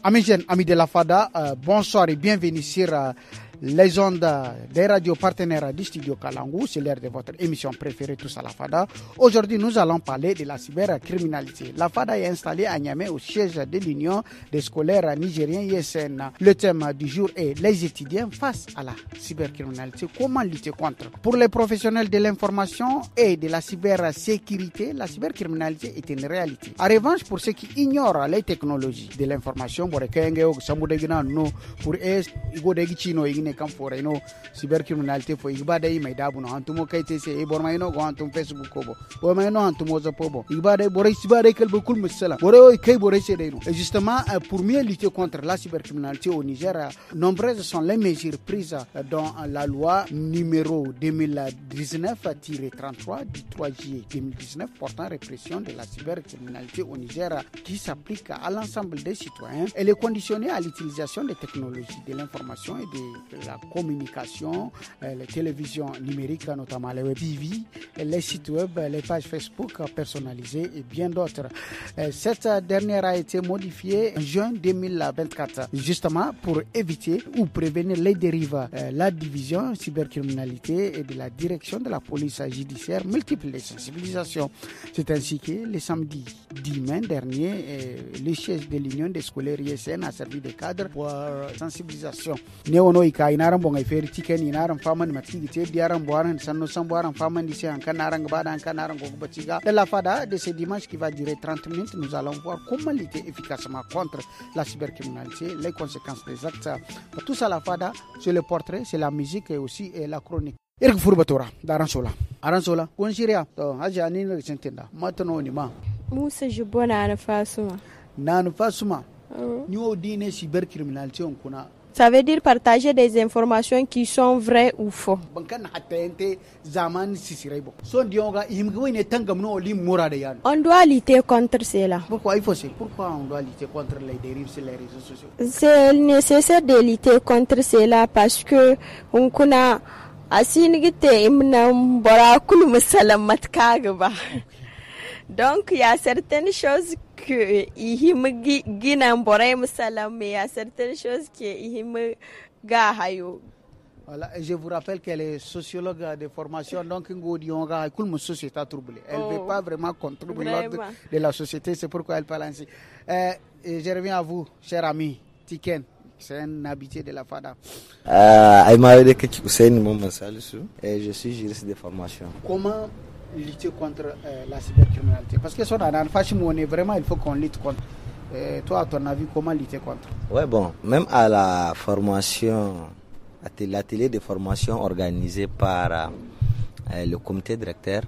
Amis jeunes, amis de la FADA, bonsoir et bienvenue sur les ondes des radios partenaires du studio Kalangou. C'est l'heure de votre émission préférée Tous à la FADA. Aujourd'hui, nous allons parler de la cybercriminalité. La FADA est installée à Niamey au siège de l'Union des scolaires nigériens ISN. Le thème du jour est les étudiants face à la cybercriminalité. Comment lutter contre? Pour les professionnels de l'information et de la cybersécurité, la cybercriminalité est une réalité. En revanche, pour ceux qui ignorent les technologies de l'information, pour kam foreno cybercriminalité fo ibada yi maida buno antumo kayte se e bormayno go antum facebook ko bo mayno antum whatsapp bo ibada boray cyber kelbe kul musala boray kay boray se deyno. Et justement, pour mieux lutter contre la cybercriminalité au Niger, nombreuses sont les mesures prises dans la loi numéro 2019-33 du 3 juillet 2019 portant répression de la cybercriminalité au Niger, qui s'applique à l'ensemble des citoyens. Elle est conditionnée à l'utilisation des technologies de l'information et de la communication, les télévisions numériques, notamment les web TV, les sites web, les pages Facebook personnalisées et bien d'autres. Cette dernière a été modifiée en juin 2024, justement pour éviter ou prévenir les dérives. La division cybercriminalité et de la direction de la police judiciaire multiplie les sensibilisations. C'est ainsi que le samedi 10 mai dernier, le siège de l'Union des scolaires ISN a servi de cadre pour sensibilisation. Ka inaran bon ay feri tiken inaran faman matigi te diaran boaran sanno samboaran faman d'ici en kanaran gbada en kanaran go batiga. De la FADA de ce dimanche qui va durer 30 minutes, nous allons voir comment lutter efficacement contre la cybercriminalité, les conséquences des actes. Tout ça la FADA, c'est le portrait, c'est la musique et aussi la chronique. Irg furbatora daran sola konsiria to haja ni ne sentenda matano ni ma Musa Jibona na fasuma ni odine cybercriminalité on kuna. Ça veut dire partager des informations qui sont vraies ou fausses. On doit lutter contre cela. Pourquoi on doit lutter contre les dérives sur les réseaux sociaux? C'est nécessaire de lutter contre cela parce que on connaît donc il y a certaines choses que mais il y a certaines choses qui Voilà, et je vous rappelle qu'elle est sociologue de formation, donc elle ne veut pas vraiment contribuer l'ordre de la société, c'est pourquoi elle parle ainsi. Et je reviens à vous, cher ami Tiken. C'est un habitué de la FADA. Je suis juriste de formation. Comment lutter contre la cybercriminalité? Parce que ça, vraiment, il faut qu'on lutte contre. Toi, à ton avis, comment lutter contre? Ouais, bon, même à la formation, à l'atelier de formation organisé par le comité directeur,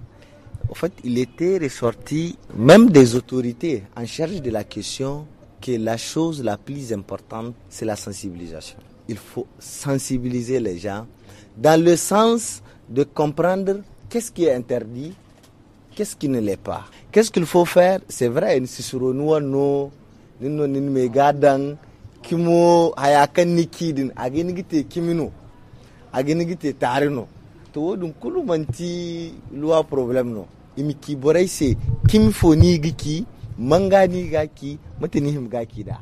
en fait, il était ressorti, même des autorités en charge de la question, que la chose la plus importante, c'est la sensibilisation. Il faut sensibiliser les gens dans le sens de comprendre qu'est-ce qui est interdit, qu'est-ce qui ne l'est pas. Qu'est-ce qu'il faut faire? C'est vrai, si sur nous, megadang, kimo hayakan nikidin, agenigite kimino, agenigite tarino. To dum kulu manti loi problème no. Imi ki boray se kim foni giki, mangani gaki, matani him gaki da.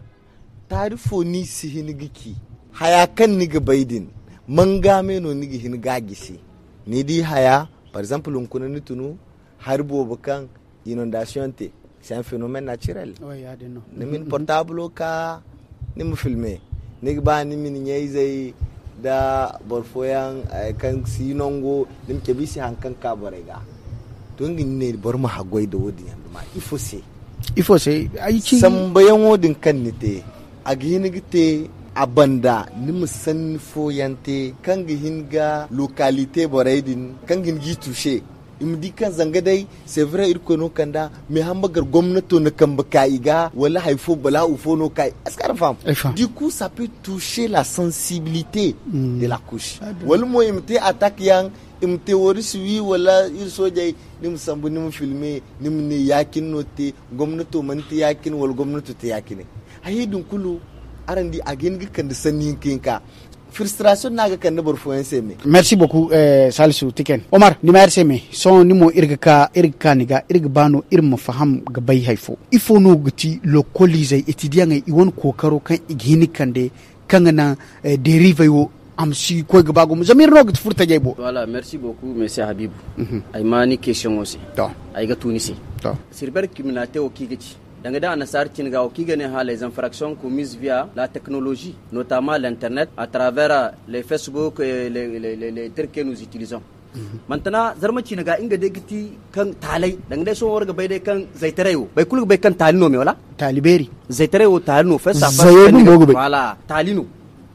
Tarifo ni si hin giki. Hayakan niga baydin, mangame no nigi hin gagisi. Ni di haya, par exemple, on connaît nous harbo bakan inondation te. C'est un phénomène naturel. Oui, ya de no. Ni min portable ka ni mu filmer. Ni ba ni min nyai da borfoyan kan sinongo nim ke bisi hankan ka borega. To ngin ne bor ma hagoi da wodi ma il faut c'est aiki sambayan wodin kan nite agini gite abanda nim san foyante kan hinga localité boraidin kan gi touché imdi kan zanga dai c'est vrai il kono kanda mais hambagar gomnato na kan bakaiga wala haifo bala ufo no kai askar fam du coup ça peut toucher la sensibilité de la couche wala mo imti attaque yang im terroriste wi wala il soja nim sambu nim filmer nim ne yakin note gwamnato man ta yakin wal gwamnato ta yakin hayidun kulu arandi agin gikan da sannin kinka frustration naga kan nabar foyen seme. Merci beaucoup Salisu Tiken. Omar ni mayar seme son ni mo irga niga irga bano irma faham ga bai haifo ifo no guti localize étudiant ngai iwon kokaro kan igini kande kangana derive yo amsi ko ga bago zamir no guti furta jaybo. Voilà, merci beaucoup monsieur Habib. Ay mani question aussi. To ay ga tunisi. To sirber criminalité o kigiti danga da nasar tinga o kigane ha les infractions commises via la technologie, notamment l'internet à travers les Facebook et les trucs que nous utilisons. Maintenant zarma cinaga inga de giti kan talai danga da so warga bai dai kan zaitareyo bai kulga bai kan talino me wala taliberi zaitareyo talino fessa fa wala talino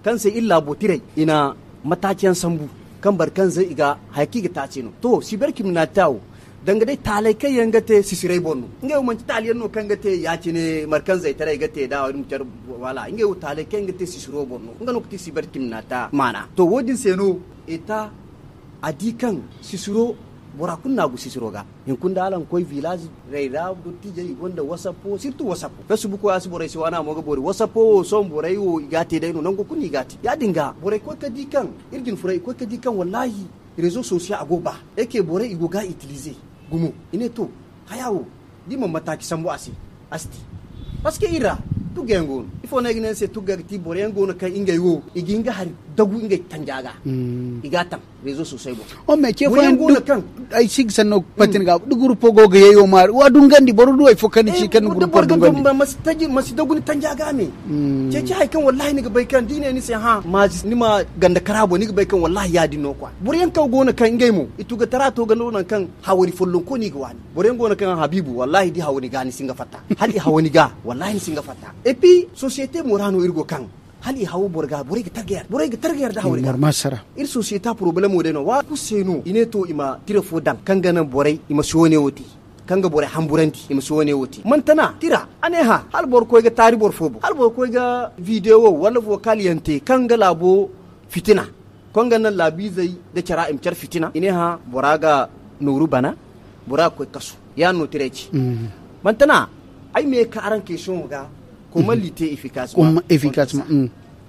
kan sai illa botire ina matakiyan sambu kan barkan zai iga hakiki ta ce no to siberkim na tawo danga dai talai kai yanga te sisirai bonno inga yo manci taliyan no kan gate ya ci ne markan zai tare gate da wani mutar wala inga yo talai kai yanga te sisiro bonno inga no kuti siberkim na ta mana to wodin seno eta adikan sisiro bora kunna gu sisiro ga in kun dalan koy village reira dotti je gonda whatsapp surtout whatsapp facebook wa asbore si wana mo ga bori whatsapp son borai wo igate dai no nango kunni igate ya dinga borai ko kadi kan irgin furai ko kadi kan wallahi réseaux sociaux agoba eke borai igoga utiliser gumu ine to hayawo dima mataki sambo asti parce que ira tu gengon il faut nagine se tu gagti borai ngona kan inga yo iginga har dagu inga tanjaga igatan réseaux sociaux bo o me ke fa kan ay sig sanno patin ga du grupo go ga yeyo mar wa dun gandi boru do ay fokani ci kan grupo dun gandi mas dagu ni tanjaga me ce ci hay kan wallahi ni ga bai kan dine ni se ha ma ni ma ganda karabo ni ga bai kan wallahi ya dino kwa boren ka go na kan ingay mo itu ga tarato ga non kan hawari follon ko ni ga wani boren go na kan habibu wallahi di hawani ga ni singa fatta hali hawani ga wallahi ni singa fatta et puis société morano irgo kan hali hawo borga borega targer da hawriga masara ir société problème o deno wa kuseno ineto ima tirefo dam kangana borai ima sone woti kanga borai hamburanti ima sone woti mantana tira aneha hal bor ko ga tari bor fobo hal bor ko ga video wala vocal yante kanga labo fitina konga nan labi zai da cara imcar fitina ineha boraga nuru bana bora ko kasu ya no tireci mantana ai me ka aran question ga comment lutter efficacement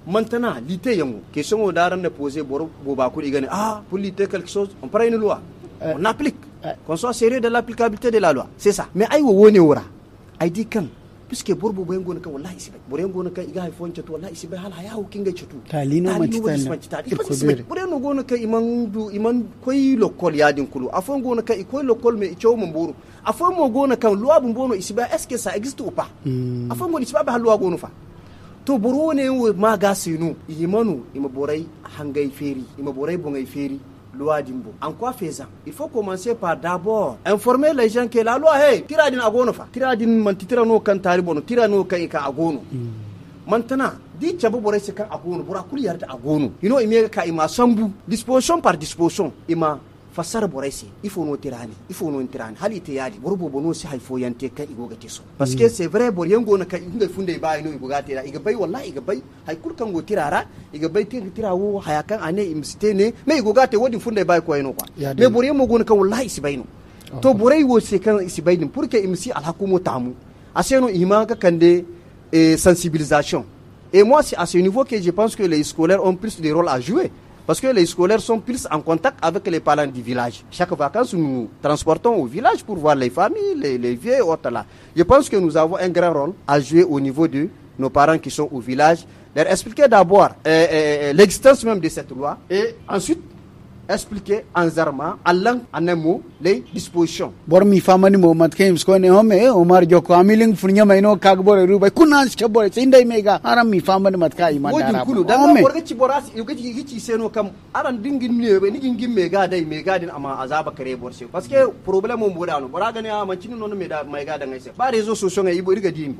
maintenant lutter yango question o daran de poser bo ba ko digane pour lutter quelque chose on prend une loi on applique qu'on soit sérieux de l'applicabilité de la loi c'est ça mais ay wo woni wora ay di kan puisque borbo bo ngona kan wallahi sibe bore ngona kan iga iphone chatu wallahi sibe hal haya hu kinga chatu talino matita bore no gona kan iman koy lokol yadin kulu afon gona kan koy lokol me icho mo mburu afon mo gona kan loi bu bono isibe est-ce que ça existe ou pas afon gona isibe ba loi gona fa to boro ne wo maga sinu imanu ima borai hangay feri ima borai bongay feri loi dimbo en quoi faisant il faut commencer par d'abord informer les gens que la loi tiradin agono fa tiradin man titirano kan taribono tirano kan ka agono maintenant di chabo borai se kan agono bora kuli yarda agono ime ka ima sambu disposition par disposition ima fasara boraisi il faut no tirani hali te yadi borbo bono si hay fo yante kan igoga teso parce que c'est vrai bor yango na kan inga funde bay no igoga tira iga bay wallahi iga bay hay kul kan go tirara iga bay te tirawo hayakan ane imsite ne me igoga te wodi funde bay ko yeno kwa me bor yamo go na kan wallahi sibayno to borai wo se kan sibaynin pour que imsi al hakumo tamu aseno ima ka kande sensibilisation et moi c'est à ce niveau que je pense que les scolaires ont plus de rôle à jouer. Parce que les scolaires sont plus en contact avec les parents du village. Chaque vacances, nous transportons au village pour voir les familles, les vieux et autres là. Je pense que nous avons un grand rôle à jouer au niveau de nos parents qui sont au village. Leur expliquer d'abord l'existence même de cette loi et ensuite expliquer en zarma, en langue, en un mot, les dispositions. Bormi famani mo matkem skone home Omar Joko amiling funya maino kagbore rubai kunan chabore sindai mega aram mi famani matka imandara. Wodi kulu dan borga ci boras yuga ci hici seno kam aran dingin ne be nigin mega dai mega din ama azaba kare borse parce que problème mo bodano boraga ne ama cinu non me da mega da ngese ba réseaux sociaux ngai ibo riga dimi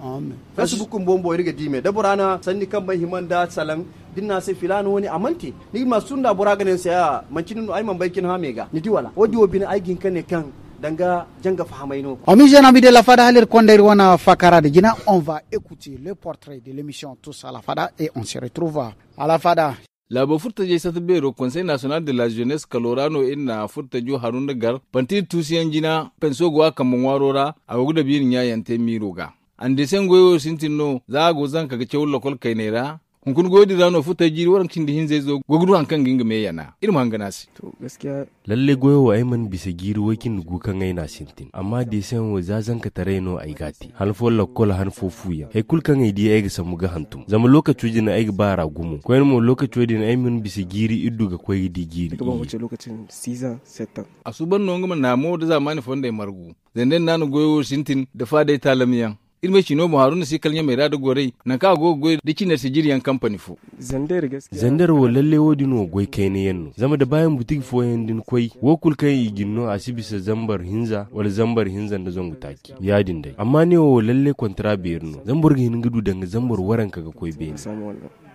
Facebook mbombo riga dimi da borana sanni kam bai himanda salam dinna se filano woni amanti ni ma sunda boraga ne sa mancinu ay man baykin ha mega ni diwala wodi wobin ay gin kane kan danga janga fahamayno. Amis jeunes amis de la Fada halir konder wana fakara de Gina, on va écouter le portrait de l'émission Tous à la Fada et on se retrouve à la Fada. Labo furta je sata bero Conseil national de la jeunesse kalorano inna furta jo harunda gar pantir tusiyan jina penso gwa kamwarora aguda biyin nyayante miroga ande sengoyo sintino zago zanka ga cewlo kol kainera kun godi rano futa jiri waran kindi hinze zo gogudu hankan ginga me yana irin hanganasi to gaskiya lalle goyo wa ayman bisa giri wakin nugu kan aina sintin amma de sen wa zazan ka tareno ay gati hal fo lokol han fo fuya he kul kan ay di ay ga samu ga hantum zama lokaci jina ay bara gumu ko en mo lokaci din ayman bisa giri iddu ga koy di giri ga wace lokacin 6 ans 7 ans asuban no ngama na mo da zamani fonda margu zenden nanu goyo sintin da fa dai talamiyan irme chino mo haruna si kalnya mai rada gore na ka go goy da cinar sigiriyan company fu zandar gaskiya zandar wo lalle wodi no goy kai ne yanno zama da bayan butik fo yandin koi wo kul kai ginno asibisa zambar hinza wala zambar hinzan da zongu taki yadin dai amma ne wo lalle kontra biyarno zambar hin gudu danga zambar waran kaga koi be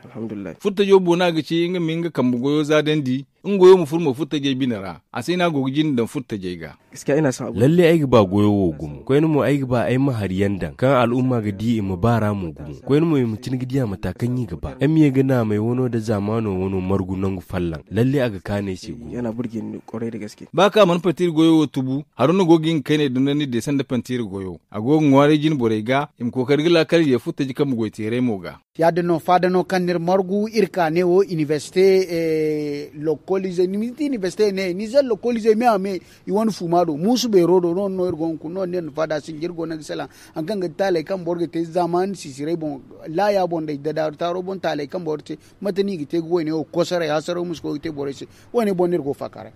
alhamdulillah futta jo bona ga ci inga minga kambu goyo zadendi in goyo mu furmo futta je binara a sai na gogijin dan futta je ga gaskiya ina son abu lalle ai ba goyo wo gumu ko mu ai ba ai mahariyan dan kan al'umma ga di mu bara mu gumu ko mu cin gidiya matakan yi gaba an miye gana mai wono da zamano wono margunan fallan lalle aga kane shi gumu yana burge ni kwarai da gaske baka man fatir goyo tubu haruna gogin kai ne dunani da san da fantir goyo agogon ware jin borega im kokar gila kar ya futta ji kam goy tere moga ya de no fada no kanir margu irka ne o université localisé ni université ne ni zel localisé me ame I won fumado musu be rodo non no ergon ku non ne fada singirgo na sala an ganga tale kan borge te zaman sisire bon la ya bon de da taro bon tale kan borte matani gite go ne o kosara ya saro musko gite borese woni bonir go fakara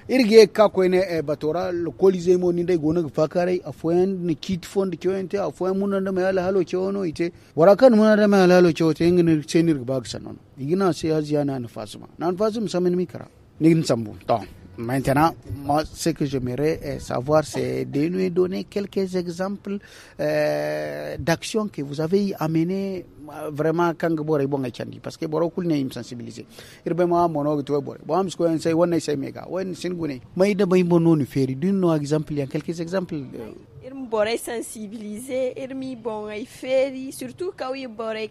irge ka ko ne batora localisé mo ni dai gona fakare afoyan ni kit fond kyoente afoyan mun da mai halo kyono ite warakan mun da mai halo kyote ngin senir bag sanon igina se aziana na fasuma nan fasum samen mi kara nigin sambu to maintenant moi ce que j'aimerais savoir c'est de nous donner quelques exemples d'actions que vous avez amenées vraiment quand bore bon chandi parce que boro kul ne im sensibiliser irbe ma mono to bore bo am sko en say wonna say mega won singune may da bay bono ni feri dun no exemple ya quelques exemples irm bore sensibiliser irmi bon ay feri surtout quand y bore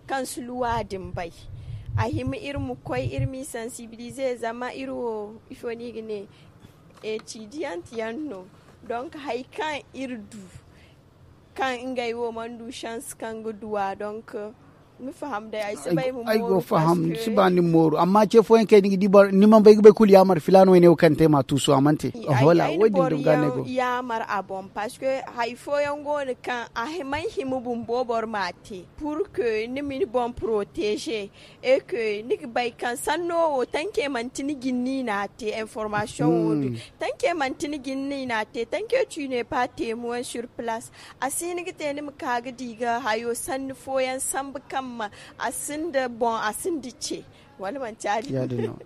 kan sluwa dimbay ahimi irmu koy irmi sensibiliser zama iro ifoni gine étudiant yanno donc hay kan irdu kan ingay wo mandu chance kan godua donc mi faham da ay sabay mo ay go faham sibani moru amma ce fo en kay di bar ni man bay kul yamar filano ne o kante ma tuso amante wala wodi dum ganne go yamar abon parce que hay fo yango ne kan ahimay himu bum bobor mate pour que ni min bon protéger et que ni bay kan sanno o tanke mantini ginni na te information tanke mantini ginni na te tanke tu n'es pas témoin sur place asini gite ni mkaga diga hayo san fo yan samb ma asinde bon asinde che wala man tiadi yadino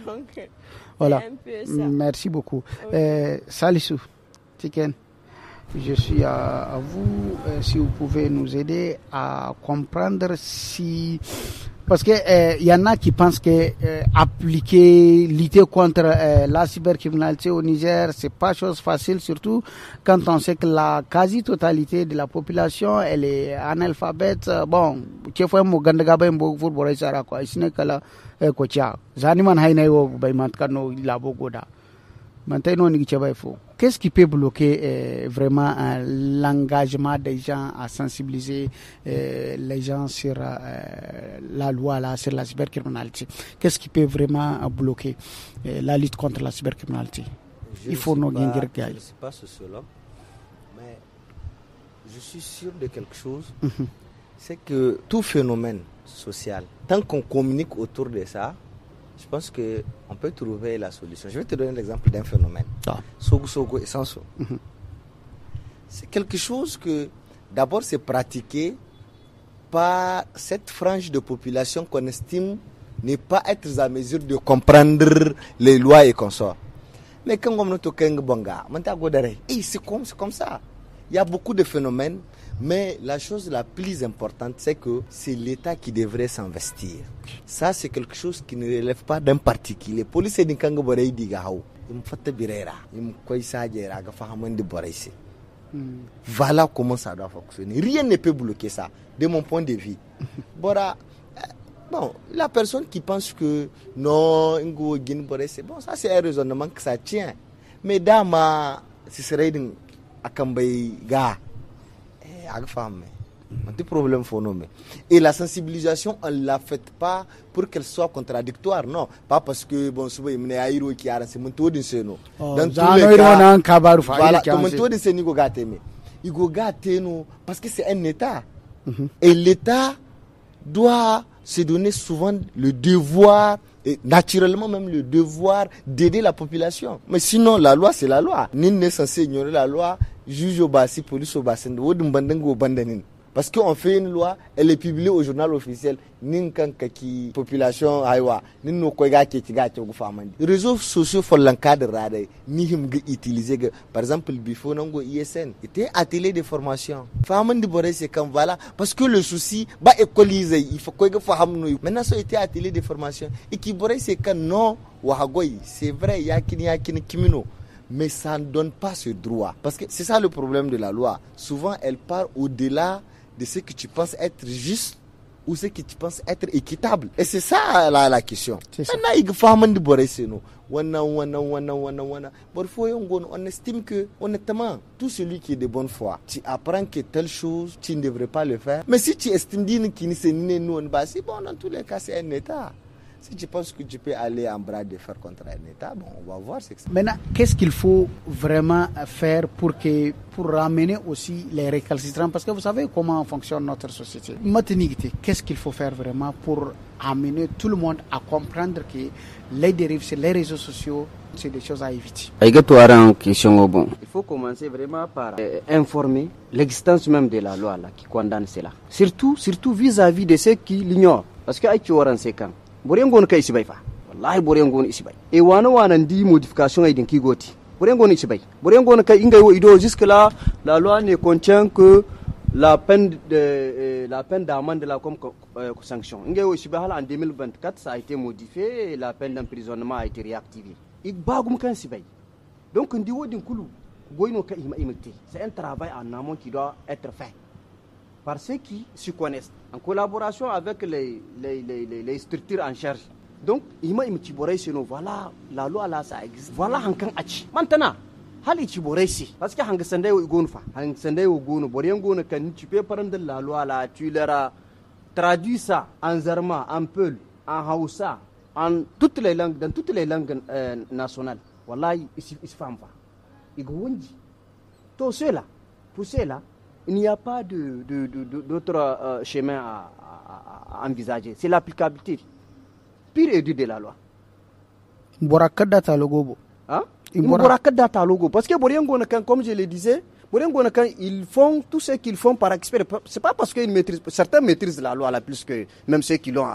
donc voilà merci beaucoup Salissou Tiken je suis à vous si vous pouvez nous aider à comprendre si parce que y en a qui pensent que lutter contre la cybercriminalité au Niger, c'est pas chose facile, surtout quand on sait que la quasi-totalité de la population elle est analphabète. Bon, que faut mo gandaga ba mbo fur boray sara ko isne kala ko tia zani man hayna yo bay man kano labo goda maintenant ni il faut. Qu'est-ce qui peut bloquer vraiment l'engagement des gens à sensibiliser les gens sur la loi, là, sur la cybercriminalité? Qu'est-ce qui peut vraiment bloquer la lutte contre la cybercriminalité? Il faut nous gagner. Je ne sais pas sociologue, mais je suis sûr de quelque chose. C'est que tout phénomène social, tant qu'on communique autour de ça, je pense qu'on peut trouver la solution. Je vais te donner l'exemple d'un phénomène. Sogo et Sanso. C'est quelque chose que, d'abord, c'est pratiqué par cette frange de population qu'on estime ne pas être à mesure de comprendre les lois et consorts. Mais quand on c'est comme ça. Il y a beaucoup de phénomènes, mais la chose la plus importante, c'est que c'est l'État qui devrait s'investir. Ça, c'est quelque chose qui ne relève pas d'un particulier. Police est dinkango borei digao. Im fatta birera. Im koisa jera ga fahamandi boreisi. Voilà comment ça doit fonctionner. Rien ne peut bloquer ça, de mon point de vue. Bora, Bon, la personne qui pense que non, c'est bon, ça c'est un raisonnement que ça tient. Mais dama, ce serait à Kambay ga, à femme. Un problème phénomène. Et la sensibilisation, on ne la fait pas pour qu'elle soit contradictoire, non. Pas parce que, bon, souvent, il y a un héros qui a un peu de ce nom. Dans tous les cas, voilà, comme un peu de ce niveau gâté, il go gâté, parce que c'est un État. Et l'État doit se donner souvent le devoir, et naturellement même le devoir d'aider la population. Mais sinon, la loi, c'est la loi. Nul n'est censé ignorer la loi. Juge au bassi, police au bassin, parce qu'on fait une loi, elle est publiée au journal officiel. Ninkaki population aywa, ninno koiga ketiga chogu famandi. Réseaux sociaux font l'encadre rade, ni himge utiliser. Par exemple, before nango ISN, était atelier de formation. Famandi boré c'est comme voilà, parce que le souci, bah écoliser, il faut koiga fahamno. Maintenant ça était atelier de formation. Et qui boré c'est quand non wahagoy, c'est vrai yakini kimino. Mais ça ne donne pas ce droit. Parce que c'est ça le problème de la loi. Souvent, elle part au-delà de ce que tu penses être juste ou ce que tu penses être équitable. Et c'est ça la question. On estime que, honnêtement, tout celui qui est de bonne foi, tu apprends que telle chose, tu ne devrais pas le faire. Mais si tu estimes qu'il ne s'est ni nous, c'est bon, dans tous les cas, c'est un État. Si tu penses que tu peux aller en bras de fer contre un État, bon, on va voir ce que c'est. Maintenant, qu'est-ce qu'il faut vraiment faire pour ramener aussi les récalcitrants? Parce que vous savez comment fonctionne notre société. Qu'est-ce qu'il faut faire vraiment pour amener tout le monde à comprendre que les dérives sur les réseaux sociaux, c'est des choses à éviter? Il faut commencer vraiment par informer l'existence même de la loi là, qui condamne cela. Surtout vis-à-vis de ceux qui l'ignorent. Parce que aïe waran c'est quand Borengon ka isibay fa wallahi borengon isibay e wana ndi modification ay dinki goti borengon isibay borengon ka ingay wo ido jusque là la loi ne contient que la peine d'amende là comme sanction ingay wo isibay en 2024 ça a été modifié et la peine d'emprisonnement a été réactivée igbagum kan sibay donc ndi wodin kulu goyno ka imité c'est un travail en amont qui doit être fait par ceux qui se connaissent, en collaboration avec les structures en charge. Donc, voilà, la loi là, ça existe. Voilà, maintenant, parce que tu peux prendre la loi là, tu leur traduis ça en zarma, en peul, en hausa, en toutes les langues, dans toutes les langues nationales. Voilà, ils se font pas. Tout cela, pour cela, il n'y a pas d'autre chemin à envisager. C'est l'applicabilité pure et dure de la loi. Hein? Parce que comme je le disais, ils font tout ce qu'ils font par expérience. C'est pas parce qu'ils maîtrisent. Certains maîtrisent la loi là plus que même ceux qui l'ont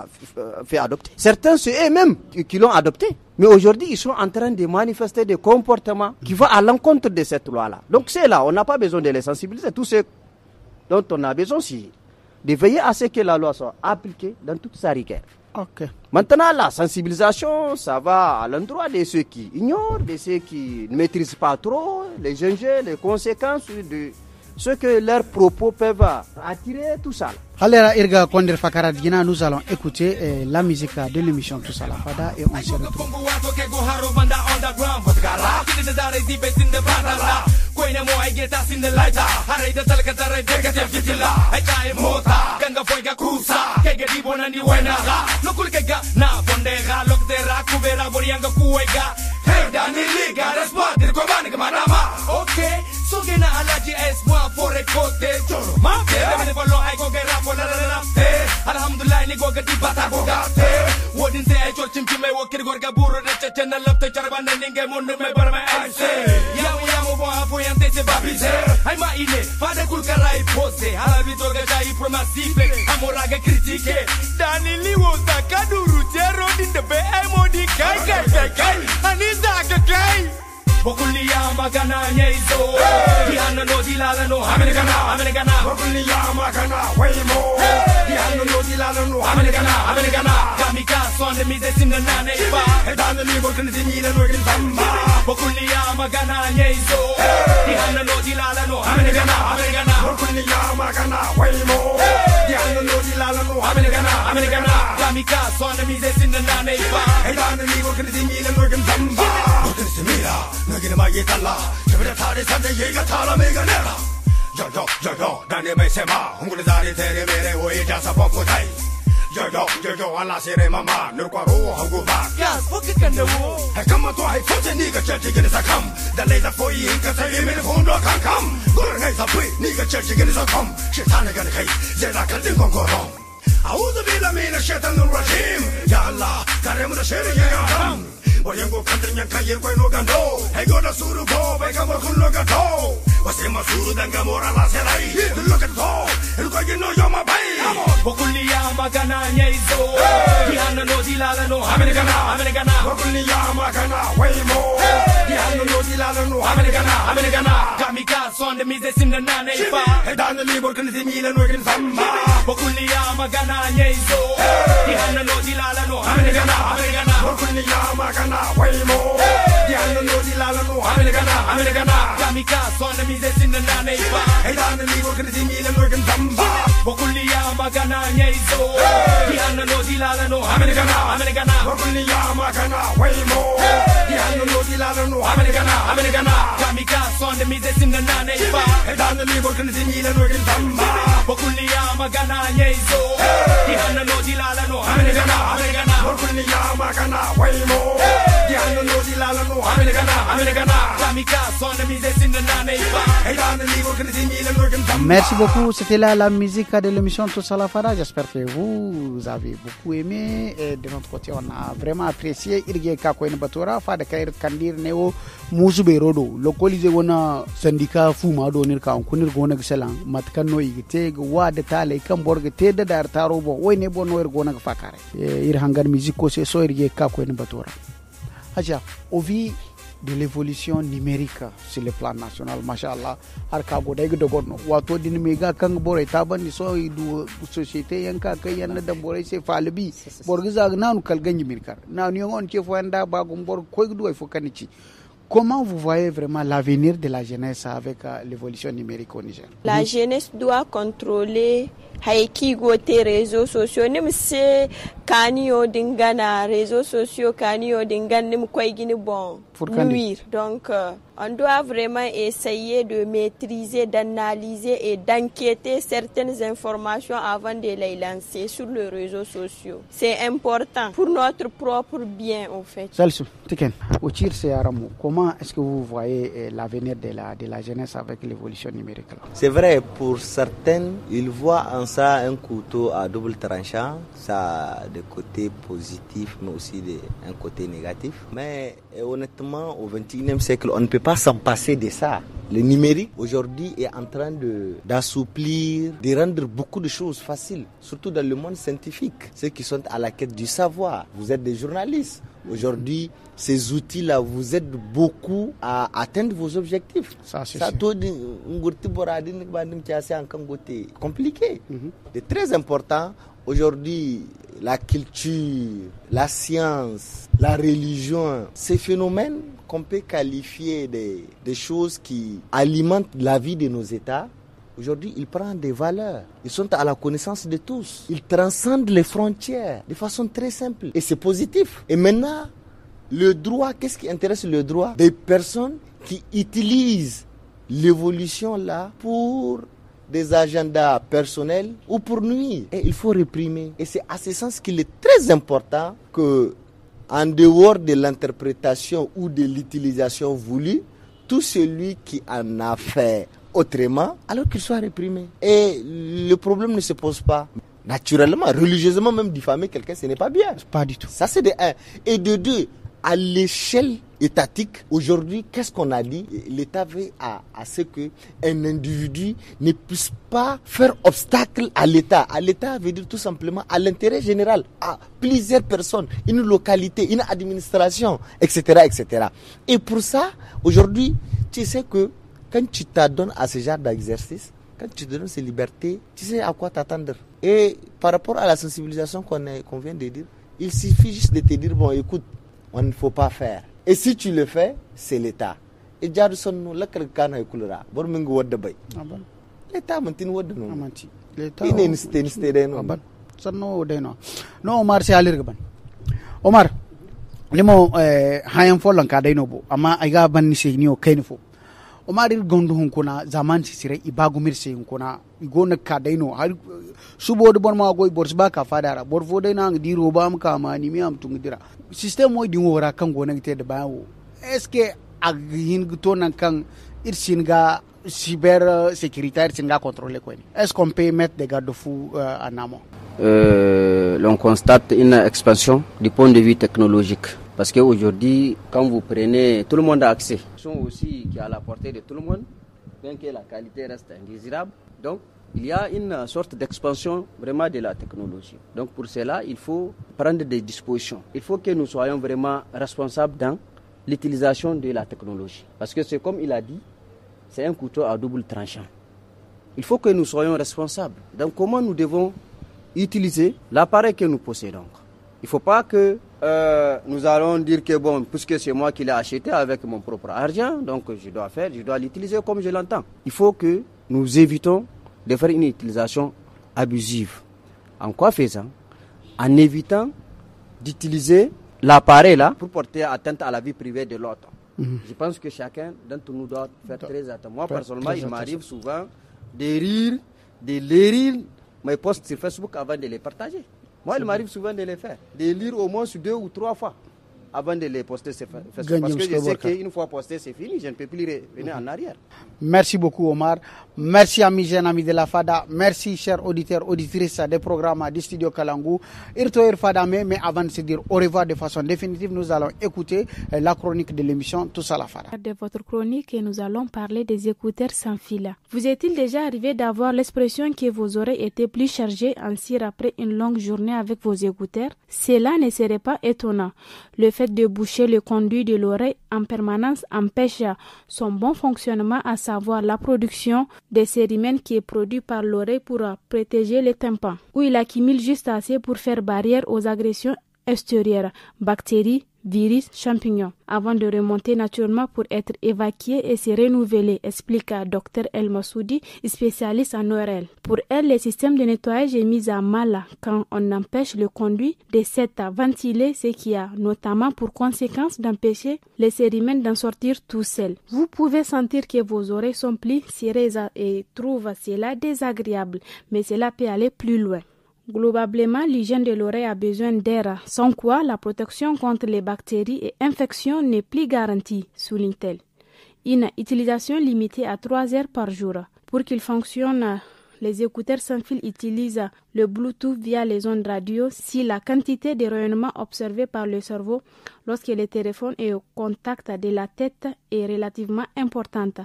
fait adopter. Certains c'est eux-mêmes qui l'ont adopté. Mais aujourd'hui, ils sont en train de manifester des comportements qui vont à l'encontre de cette loi-là. Donc c'est là, on n'a pas besoin de les sensibiliser. Tout ce dont on a besoin, c'est de veiller à ce que la loi soit appliquée dans toute sa rigueur. Okay. Maintenant, la sensibilisation, ça va à l'endroit de ceux qui ignorent, de ceux qui ne maîtrisent pas trop les enjeux, les conséquences de ce que leurs propos peuvent attirer, tout ça. Alors, Irga Konder Fakaradina, nous allons écouter la musique de l'émission Tous à la Fada et on se retrouve. Okay, so gena alaji es moi for écouter ma me follow I go get rap for la alhamdulillah ni go get bata go gate wodin te ay chol chim me wokir gorga buru de chena lapte charban ninge mundu me bar me ay say yamu bo afu yante se babise ay ma ine fa de kul karai pose hala bito ga dai promasible amora ga critique dani liwo sakaduru zero din de be ay modi kai anisa ga kai Bokulia magana nyezo Diano no dilala no Americana Bokulia magana waymo Diano no dilala no Americana Kamika son de mise sinna nane ba Edana ni bokan dinira no kin tamba Bokulia magana nyezo Diano no dilala no Americana Bokulia magana waymo Diano no dilala no Americana Kamika on the music in the nane ba. Hey, down the level, can see me and working some ba. Can see me la, nagin my yetala. Chavita tari Sunday, Yaga Tala Meganera. Yo, Danny Mesema, who is out there, way just above for time. Yo, alla sere mamma, no quaro, how go back. Yes, fuck it, can the war. I come to I put a nigga church again as I come. The later for you, cause I am in the phone, can come. Go to nice up with nigga church again as I come. Shit, I'm gonna hate, then I can think go wrong. I would have been a mean shit on the regime. Yalla, Tarem the Sherry, young. Or you go country and Kayan Gando. I got a Suru go, I come to look at all. Was him a Suru than Gamora Laserai. Look at all, and you know you're my baby. Bokulia Magana, Yezo. Diana no Dilala no Americana. Bokulia Magana, way more. Diana no Dilala no Americana. Kamikaze on the Mises in the Nane. And down the Libo can see me and working some. Bokulia Magana, Yezo. Diana no Dilala no Americana. Bokulia Magana, way more. Diana no Dilala no Americana. Kamikaze on the Mises in the Nane. And down the Libo can see me and working some. Bokulia Magana, Yezo. Diana no Dilala no Americana. Bokulia Magana, way more. Diana no Dilala no Americana. Kamikaze on the Mises in the Nane. And down the Libo can see me and working some. Bokulia Magana, Yezo. Diana no Dilala no Americana. Bokulia Magana, way more. Diana no Dilala no Americana. Kamikaze on the Mises in the Nane. And down the Libo can see me and working some. Merci beaucoup, c'était là la musique de l'émission Tous à la Fada. J'espère que vous avez beaucoup aimé. Et de notre côté, on a vraiment apprécié. Irge Kakoen Batora, Fada Kair Kandir Neo, Mouzube Rodo, localisé on syndicat Fuma Donir Kaun, Kunir Gonag Selang, Matkano Igte, Wad Tale, Kamborg, Teda Tarobo, Wene Bono Gonag Fakare. Irhangan Musico, c'est so Irge Kakoen Batora. Aja, Ovi. De l'évolution numérique sur le plan national, machallah, arkago daig dogono wato din mega kang bore taban ni so du société yanka kay yan da bore se falbi borgiza nanu kal ganyi mirkar na ni ngon ke fanda bagum bor koy du fo kanici. Comment vous voyez vraiment l'avenir de la jeunesse avec l'évolution numérique au Niger? La jeunesse doit contrôler haiki gote réseaux sociaux nim se kanio dingana réseaux sociaux kanio dingan nim koy gini bon nuire. Donc on doit vraiment essayer de maîtriser, d'analyser et d'enquêter certaines informations avant de les lancer sur les réseaux sociaux. C'est important pour notre propre bien en fait. Comment est-ce que vous voyez l'avenir de la jeunesse avec l'évolution numérique là? C'est vrai, pour certaines, ils voient en ça un couteau à double tranchant. Ça a des côtés positifs, mais aussi un côté négatif. Mais honnêtement, au XXIe siècle, on ne peut pas s'en passer de ça. Le numérique, aujourd'hui, est en train d'assouplir, de rendre beaucoup de choses faciles, surtout dans le monde scientifique. Ceux qui sont à la quête du savoir. Vous êtes des journalistes. Aujourd'hui, ces outils-là vous aident beaucoup à atteindre vos objectifs. Ça, c'est compliqué. C'est très important. Aujourd'hui, la culture, la science, la religion, ces phénomènes qu'on peut qualifier des choses qui alimentent la vie de nos États, aujourd'hui, ils prennent des valeurs. Ils sont à la connaissance de tous. Ils transcendent les frontières de façon très simple. Et c'est positif. Et maintenant, le droit, qu'est-ce qui intéresse le droit? Des personnes qui utilisent l'évolution là pour des agendas personnels ou pour nuire. Et il faut réprimer. Et c'est à ce sens qu'il est très important que, en dehors de l'interprétation ou de l'utilisation voulue, tout celui qui en a fait autrement, alors qu'il soit réprimé. Et le problème ne se pose pas. Naturellement, religieusement, même diffamer quelqu'un, ce n'est pas bien. Pas du tout. Ça, c'est de un. Et de deux, à l'échelle étatique, aujourd'hui, qu'est-ce qu'on a dit? L'État veut à ce qu'un individu ne puisse pas faire obstacle à l'État. À l'État veut dire tout simplement à l'intérêt général, à plusieurs personnes, une localité, une administration, etc., etc. Et pour ça, aujourd'hui, tu sais que quand tu t'adonnes à ce genre d'exercice, quand tu te donnes ces libertés, tu sais à quoi t'attendre. Et par rapport à la sensibilisation qu'on vient de dire, il suffit juste de te dire, bon, écoute, on ne faut pas faire. Et si tu le fais, c'est l'État. Et Jadson, l'État L'État maintient. L'État sanno deno no Omar se alir gaban Omar limo hayan folon ka deno bo amma ai ga ban ni se ni o kai ni fo Omar ir gondo hun kuna zaman si sire ibagu mirse hun kuna igona ka deno har subo de bon ma goy bors ba ka fadara bor fo de na di roba am ka ma ni mi am tung dira system mo di wora kan gona gite de bawo est-ce que agin gito nan kan ir singa cyber sécuritaire singa contrôler quoi est-ce qu'on peut mettre des garde-fous en amont? L'on constate une expansion du point de vue technologique. Parce qu'aujourd'hui, quand vous prenez, tout le monde a accès. Sont aussi qui est à la portée de tout le monde, bien que la qualité reste indésirable. Donc, il y a une sorte d'expansion vraiment de la technologie. Donc, pour cela, il faut prendre des dispositions. Il faut que nous soyons vraiment responsables dans l'utilisation de la technologie. Parce que c'est comme il a dit, c'est un couteau à double tranchant. Il faut que nous soyons responsables. Donc, comment nous devons utiliser l'appareil que nous possédons? Il ne faut pas que nous allons dire que bon, puisque c'est moi qui l'ai acheté avec mon propre argent, donc je dois l'utiliser comme je l'entends. Il faut que nous évitons de faire une utilisation abusive. En quoi faisant? En évitant d'utiliser l'appareil là pour porter atteinte à la vie privée de l'autre. Je pense que chacun d'entre nous doit faire très attention. Moi personnellement, il m'arrive souvent de rire, de les rire mes posts sur Facebook avant de les partager. Moi, il m'arrive souvent de les faire, de lire au moins 2 ou 3 fois avant de les poster sur Facebook. Parce que je sais qu'une fois posté, c'est fini, je ne peux plus revenir en arrière. Merci beaucoup, Omar. Merci, amis jeunes, amis de la FADA. Merci, chers auditeurs, auditrices des programmes du Studio Kalangu. Mais avant de se dire au revoir de façon définitive, nous allons écouter la chronique de l'émission Tous à la FADA. De votre chronique, nous allons parler des écouteurs sans fil. Vous est-il déjà arrivé d'avoir l'expression que vos oreilles étaient plus chargées en cire après une longue journée avec vos écouteurs? Cela ne serait pas étonnant. Le fait de boucher le conduit de l'oreille en permanence empêche son bon fonctionnement, à savoir la production des cérimènes qui est produit par l'oreille pour protéger les tympans, où il accumule juste assez pour faire barrière aux agressions extérieures, bactéries, virus, champignons, avant de remonter naturellement pour être évacué et se renouveler, explique Dr El Massoudi, spécialiste en ORL. Pour elle, le système de nettoyage est mis à mal quand on empêche le conduit de s'être ventilé, ce qui a notamment pour conséquence d'empêcher les cérimènes d'en sortir tout seuls. Vous pouvez sentir que vos oreilles sont plus serrées et trouvent cela désagréable, mais cela peut aller plus loin. Globalement, l'hygiène de l'oreille a besoin d'air, sans quoi la protection contre les bactéries et infections n'est plus garantie, souligne-t-elle. Une utilisation limitée à 3 heures par jour. Pour qu'ils fonctionnent, les écouteurs sans fil utilisent le Bluetooth via les ondes radio si la quantité de rayonnement observée par le cerveau lorsque le téléphone est au contact de la tête est relativement importante.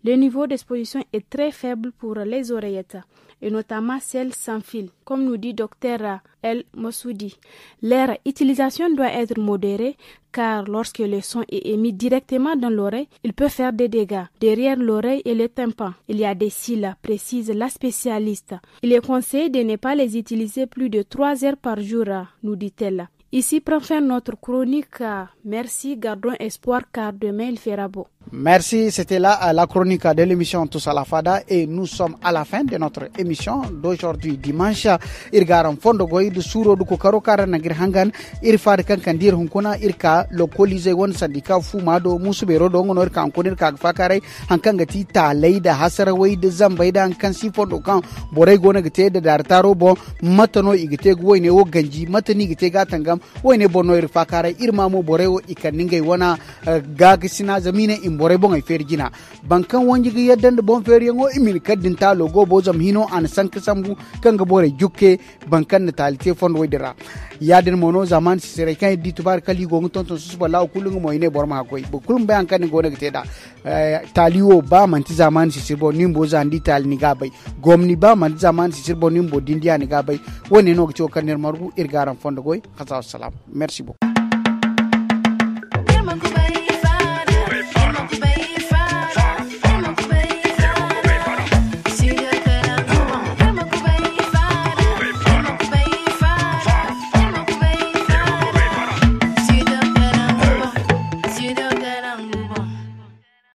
Le niveau d'exposition est très faible pour les oreillettes, et notamment celles sans fil, comme nous dit Dr El Massoudi. Leur utilisation doit être modérée, car lorsque le son est émis directement dans l'oreille, il peut faire des dégâts derrière l'oreille et le tympan. Il y a des cils, précise la spécialiste. Il est conseillé de ne pas les utiliser plus de 3 heures par jour, nous dit-elle. Ici prend fin notre chronique. Merci, gardons espoir car demain il fera beau. Merci, c'était là la chronique de l'émission Tous à la Fada et nous sommes à la fin de notre émission d'aujourd'hui dimanche. Irgaram fondo goy de suro du kokaro kara na girhangan irfad kan kandir hunkuna irka localize won sandika fumado musubero dongo irka ankonir ka fakare hankanga ti talai da hasara wai da zambai da kan si fondo kan borai gona gite da dartaro bo matano igite goy ne wo ganji matani gite gatangam woy ne bonno irfakare irmamo boreo ikaningai wana gagisina zamine imbore bon ay ferjina bankan wonji gi yaddan bon feriyango imin kaddin ta logo bo zam hino an sanka sambu kanga bore jukke bankan na talite fond wedira yaden mono zaman sere kan di tubar kali go tonton suba law kulungu moyne borma koy bo kulum bayan kan go nag teda taliwo ba man ti zaman sirbo nimbo zandi tal ni gabay gomni ba man zaman sirbo nimbo dindia ni gabay woni no ko kanner margu irgaram fond goy khata salam merci beaucoup